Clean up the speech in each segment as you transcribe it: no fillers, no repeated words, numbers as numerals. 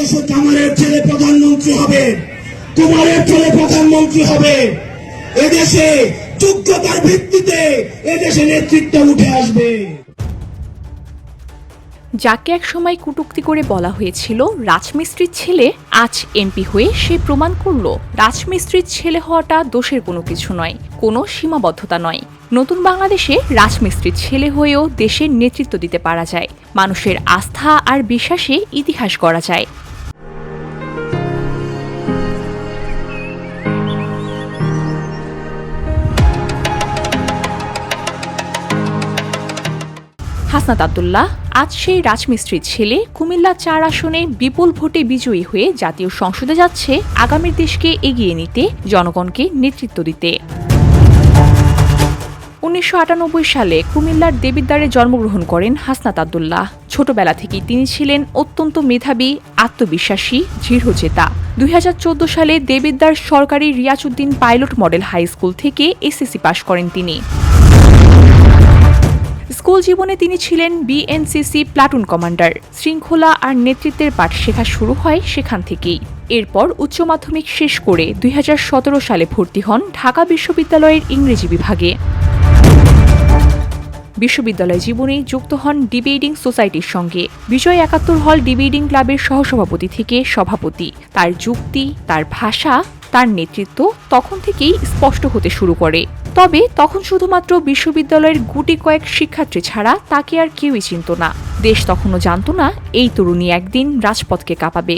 দেশে কামারের ছেলে প্রধানমন্ত্রী হবে, কুমারের ছেলে প্রধানমন্ত্রী হবে। এদেশে যোগ্যতার ভিত্তিতে এদেশে নেতৃত্ব উঠে আসবে। যাকে একসময় কটূক্তি করে বলা হয়েছিল রাজমিস্ত্রির ছেলে, আজ এমপি হয়ে সে প্রমাণ করল রাজমিস্ত্রির ছেলে হওয়াটা দোষের কোনো কিছু নয়, কোনো সীমাবদ্ধতা নয়। নতুন বাংলাদেশে রাজমিস্ত্রির ছেলে হয়েও দেশের নেতৃত্ব দিতে পারা যায়, মানুষের আস্থা আর বিশ্বাসে ইতিহাস গড়া যায়। হাসনাত আব্দুল্লাহ আজ সেই রাজমিস্ত্রির ছেলে কুমিল্লা ৪ আসনে বিপুল ভোটে বিজয়ী হয়ে জাতীয় সংসদে যাচ্ছে আগামীর দেশকে এগিয়ে নিতে, জনগণকে নেতৃত্ব দিতে। ১৯৯৮ সালে কুমিল্লার দেবিদ্বারে জন্মগ্রহণ করেন হাসনাত আব্দুল্লাহ। ছোটবেলা থেকেই তিনি ছিলেন অত্যন্ত মেধাবী, আত্মবিশ্বাসী, দৃঢ়চেতা। ২০১৪ সালে দেবিদ্বার সরকারি Riazuddin pilot model high school থেকে এসএসসি পাশ করেন তিনি। স্কুল জীবনে তিনি ছিলেন বিএনসিসি প্লাটুন কমান্ডার। শৃঙ্খলা আর নেতৃত্বের পাঠ শেখা শুরু হয় সেখান থেকেই। এরপর উচ্চ মাধ্যমিক শেষ করে ২০১৭ সালে ভর্তি হন ঢাকা বিশ্ববিদ্যালয়ের ইংরেজি বিভাগে। বিশ্ববিদ্যালয় জীবনে যুক্ত হন ডিবেটিং সোসাইটির সঙ্গে। বিজয় ৭১ হল ডিবেটিং ক্লাবের সহসভাপতি থেকে সভাপতি। তার যুক্তি, তার ভাষা, তার নেতৃত্ব তখন থেকেই স্পষ্ট হতে শুরু করে। তবে তখন শুধুমাত্র বিশ্ববিদ্যালয়ের গুটি কয়েক শিক্ষার্থী ছাড়া তাকে আর কেউই চিনত না। দেশ তখনও জানত না এই তরুণী একদিন রাজপথকে কাঁপাবে।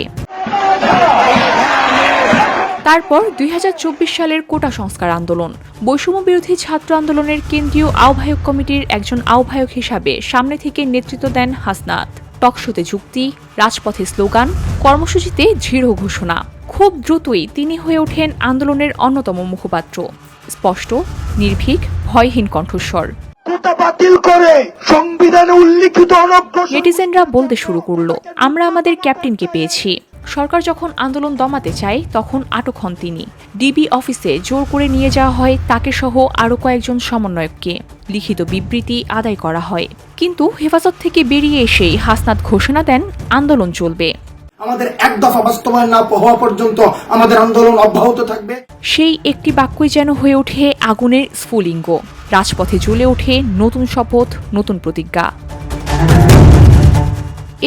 তারপর ২০২৪ সালের কোটা সংস্কার আন্দোলন, বৈষম্য বিরোধী ছাত্র আন্দোলনের কেন্দ্রীয় আহ্বায়ক কমিটির একজন আহ্বায়ক হিসাবে সামনে থেকে নেতৃত্ব দেন হাসনাত। টকশোতে যুক্তি, রাজপথে স্লোগান, কর্মসূচিতে দৃঢ় ঘোষণা। খুব দ্রুতই তিনি হয়ে ওঠেন আন্দোলনের অন্যতম মুখপাত্র। স্পষ্ট, নির্ভীক, ভয়হীন কণ্ঠস্বর। নেটিজেনরা বলতে শুরু করলো, আমরা আমাদের ক্যাপ্টেনকে পেয়েছি। সরকার যখন আন্দোলন দমাতে চায় তখন আটক হন তিনি। ডিবি অফিসে জোর করে নিয়ে যাওয়া হয় তাকে সহ আরও কয়েকজন সমন্বয়ককে। লিখিত বিবৃতি আদায় করা হয়, কিন্তু হেফাজত থেকে বেরিয়ে এসেই হাসনাত ঘোষণা দেন আন্দোলন চলবে। আমাদের এক দফা বাস্তবায়ন না হওয়া পর্যন্ত আমাদের আন্দোলন অব্যাহত থাকবে। সেই একটি বাক্যই যেন হয়ে ওঠে আগুনের স্ফুলিঙ্গ। রাজপথে জ্বলে ওঠে নতুন শপথ, নতুন প্রতিজ্ঞা।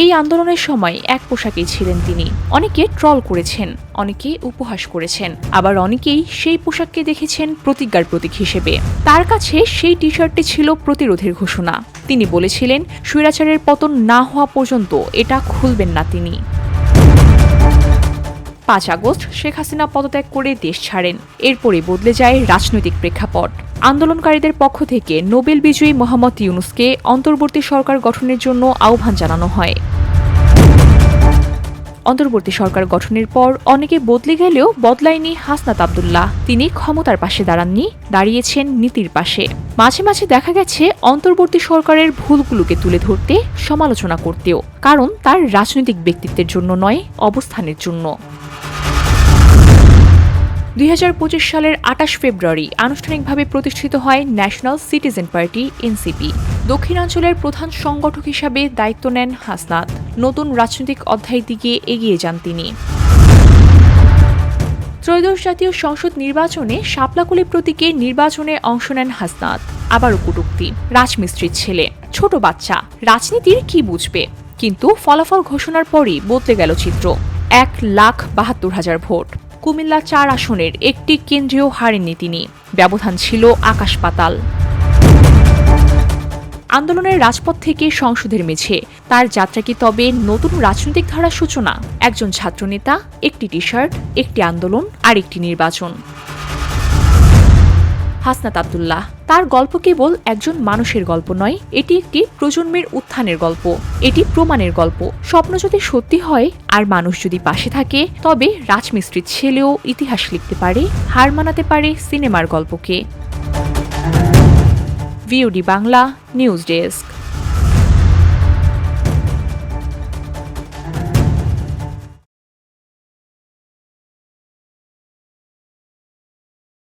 এই আন্দোলনের সময় এক পোশাকেই ছিলেন তিনি। অনেকে ট্রল করেছেন, অনেকে উপহাস করেছেন, আবার অনেকেই সেই পোশাককে দেখেছেন প্রতিজ্ঞার প্রতীক হিসেবে। তার কাছে সেই টি শার্টটি ছিল প্রতিরোধের ঘোষণা। তিনি বলেছিলেন স্বৈরাচারের পতন না হওয়া পর্যন্ত এটা খুলবেন না তিনি। ৫ আগস্ট শেখ হাসিনা পদত্যাগ করে দেশ ছাড়েন। এরপরে বদলে যায় রাজনৈতিক প্রেক্ষাপট। আন্দোলনকারীদের পক্ষ থেকে নোবেল বিজয়ী মোহাম্মদ ইউনূসকে অন্তর্বর্তী সরকার গঠনের জন্য আহ্বান জানানো হয়। অন্তর্বর্তী সরকার গঠনের পর অনেকে বদলে গেলেও বদলায়নি হাসনাত আব্দুল্লাহ। তিনি ক্ষমতার পাশে দাঁড়াননি, দাঁড়িয়েছেন নীতির পাশে। মাঝে মাঝে দেখা গেছে অন্তর্বর্তী সরকারের ভুলগুলোকে তুলে ধরতে, সমালোচনা করতেও, কারণ তার রাজনৈতিক ব্যক্তিত্বের জন্য নয়, অবস্থানের জন্য। ২০২৫ সালের ২৮ ফেব্রুয়ারি আনুষ্ঠানিকভাবে প্রতিষ্ঠিত হয় ন্যাশনাল সিটিজেন পার্টি এনসিপি। দক্ষিণাঞ্চলের প্রধান সংগঠক হিসাবে দায়িত্ব নেন হাসনাত। নতুন রাজনৈতিক অধ্যায়ের দিকে এগিয়ে যান তিনি। ত্রয়োদশ জাতীয় সংসদ নির্বাচনে শাপলাকলি প্রতীকে নির্বাচনে অংশ নেন হাসনাত। আবারও কটূক্তি, রাজমিস্ত্রির ছেলে, ছোট বাচ্চা, রাজনীতির কি বুঝবে। কিন্তু ফলাফল ঘোষণার পরই বদলে গেল চিত্র। ১,৭২,০০০ ভোট। কুমিল্লা ৪ আসনের একটি কেন্দ্রীয় হারেননি তিনি। ব্যবধান ছিল আকাশ পাতাল। আন্দোলনের রাজপথ থেকে সংসদের মেঝে তার যাত্রা কি তবে নতুন রাজনৈতিক ধারার সূচনা? একজন ছাত্রনেতা, একটি টি শার্ট, একটি আন্দোলন আর একটি নির্বাচন। হাসনাত আব্দুল্লাহ, তার গল্প কেবল একজন মানুষের গল্প নয়, এটি একটি প্রজন্মের উত্থানের গল্প। এটি প্রমাণের গল্প। স্বপ্ন যদি সত্যি হয় আর মানুষ যদি পাশে থাকে, তবে রাজমিস্ত্রির ছেলেও ইতিহাস লিখতে পারে, হার মানাতে পারে সিনেমার গল্পকে। VOD Bangla news desk.